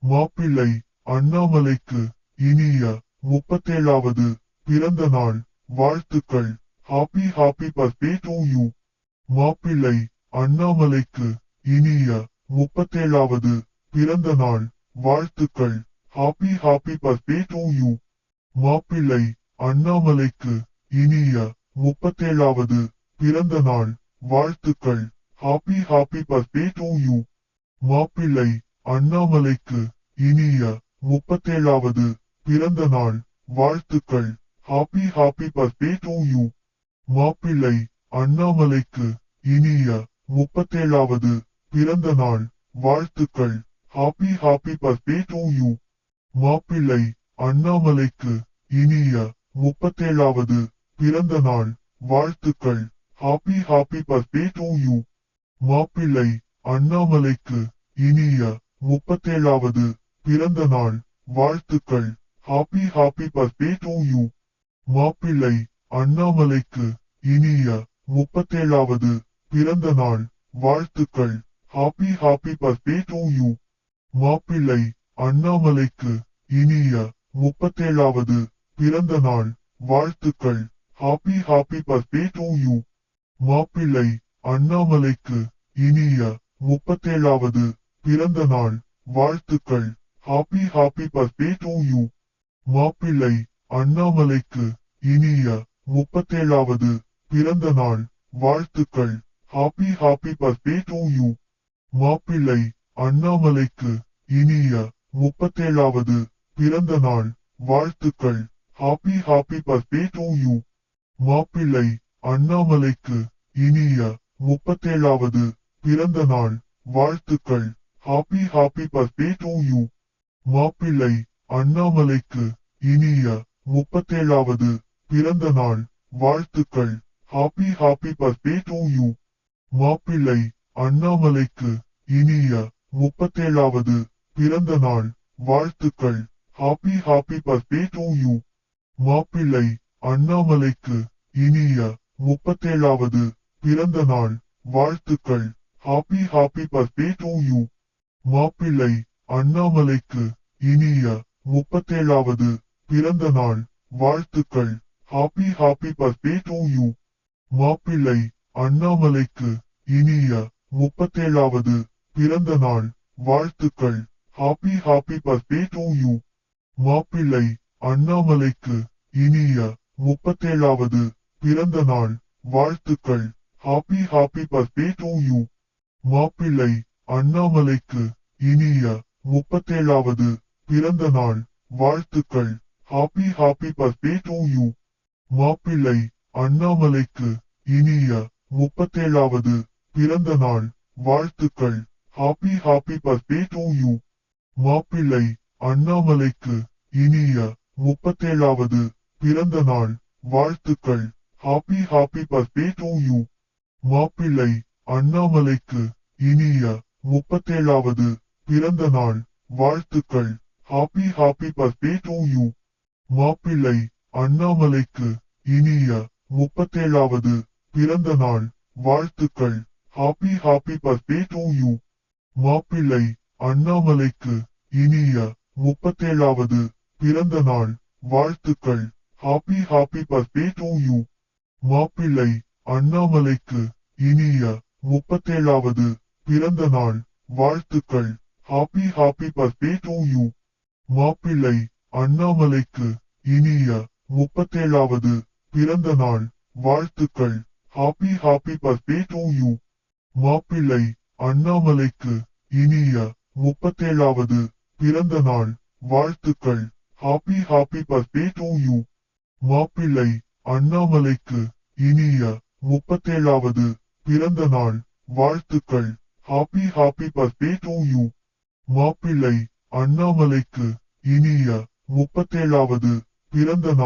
மாப்பிள்ளை அண்ணாமலைக்கு இனிய 37வது பிறந்த நாள் வாழ்த்துக்கள். Happy happy birthday to you. மாப்பிள்ளை அண்ணாமலைக்கு இனிய 37வது பிறந்த நாள் வாழ்த்துக்கள். Happy happy birthday to you. மாப்பிள்ளை அண்ணாமலைக்கு இனிய 37வது பிறந்த நாள் வாழ்த்துக்கள். Happy happy birthday to you. மாப்பிள்ளை அண்ணாமலைக்கு இனிய 37வது பிறந்த நாள் வாழ்த்துக்கள். Happy happy birthday to you. மாப்பிள்ளை அண்ணாமலைக்கு இனிய 37வது பிறந்த நாள் வாழ்த்துக்கள். Happy happy birthday to you. மாப்பிள்ளை அண்ணாமலைக்கு இனிய 37வது பிறந்த நாள் வாழ்த்துக்கள். Happy happy birthday to you. மாப்பிள்ளை அண்ணாமலைக்கு இனிய 37வது பிறந்த நாள் வாழ்த்துக்கள். Happy happy birthday to you. மாப்பிள்ளை அண்ணாமலைக்கு இனிய 37வது பிறந்த நாள் வாழ்த்துக்கள். Happy happy birthday to you. மாப்பிள்ளை அண்ணாமலைக்கு இனிய 37வது பிறந்த நாள் வாழ்த்துக்கள். Happy happy birthday to you. மாப்பிள்ளை அண்ணாமலைக்கு இனிய 37வது பிறந்த நாள் வாழ்த்துக்கள். Happy happy birthday to you. மாப்பிள்ளை அண்ணாமலைக்கு இனிய 37வது பிறந்த நாள் வாழ்த்துக்கள். Happy happy birthday to you. மாப்பிள்ளை அண்ணாமலைக்கு இனிய 37வது பிறந்த நாள் வாழ்த்துக்கள். Happy happy birthday to you. மாப்பிள்ளை அண்ணாமலைக்கு இனிய 37வது பிறந்த நாள் வாழ்த்துக்கள். Happy happy birthday to you. மாப்பிள்ளை அண்ணாமலைக்கு இனிய 37வது பிறந்த நாள் வாழ்த்துக்கள். Happy happy birthday to you. மாப்பிள்ளை அண்ணாமலைக்கு இனிய 37வது பிறந்த நாள் வாழ்த்துக்கள். Happy happy birthday to you. மாப்பிள்ளை அண்ணாமலைக்கு இனிய 37வது பிறந்த நாள் வாழ்த்துக்கள். Happy happy birthday to you. மாப்பிள்ளை அண்ணாமலைக்கு இனிய 37வது பிறந்த நாள் வாழ்த்துக்கள். Happy happy birthday to you. மாப்பிள்ளை அண்ணாமலைக்கு இனிய 37வது பிறந்த நாள் வாழ்த்துக்கள். Happy happy birthday to you. மாப்பிள்ளை அண்ணாமலைக்கு இனிய 37வது பிறந்த நாள் வாழ்த்துக்கள். Happy happy birthday to you. மாப்பிள்ளை அண்ணாமலைக்கு இனிய 37வது பிறந்த நாள் வாழ்த்துக்கள். Happy happy birthday to you. மாப்பிள்ளை அண்ணாமலைக்கு இனிய 37வது பிறந்த நாள் வாழ்த்துக்கள். Happy happy birthday to you. மாப்பிள்ளை அண்ணாமலைக்கு இனிய 37வது பிறந்த நாள் வாழ்த்துக்கள். Happy happy birthday to you. மாப்பிள்ளை அண்ணாமலைக்கு இனிய 37வது பிறந்த நாள் வாழ்த்துக்கள். Happy happy birthday to you. மாப்பிள்ளை அண்ணாமலைக்கு இனிய 37வது பிறந்த நாள் வாழ்த்துக்கள். Happy happy birthday to you. மாப்பிள்ளை அண்ணாமலைக்கு இனிய 37வது பிறந்த நாள் வாழ்த்துக்கள். Happy happy birthday to you. மாப்பிள்ளை அண்ணாமலைக்கு இனிய 37வது பிறந்த நாள் வாழ்த்துக்கள். Happy happy birthday to you. மாப்பிள்ளை அண்ணாமலைக்கு இனிய 37வது பிறந்த நாள் வாழ்த்துக்கள். Happy happy birthday to you. மாப்பிள்ளை அண்ணாமலைக்கு இனிய 37வது பிறந்த நாள் வாழ்த்துக்கள். Happy happy birthday to you. மாப்பிள்ளை அண்ணாமலைக்கு இனிய 37வது பிறந்த நாள் வாழ்த்துக்கள். Happy happy birthday to you. மாப்பிள்ளை அண்ணாமலைக்கு இனிய 37வது பிறந்த நாள்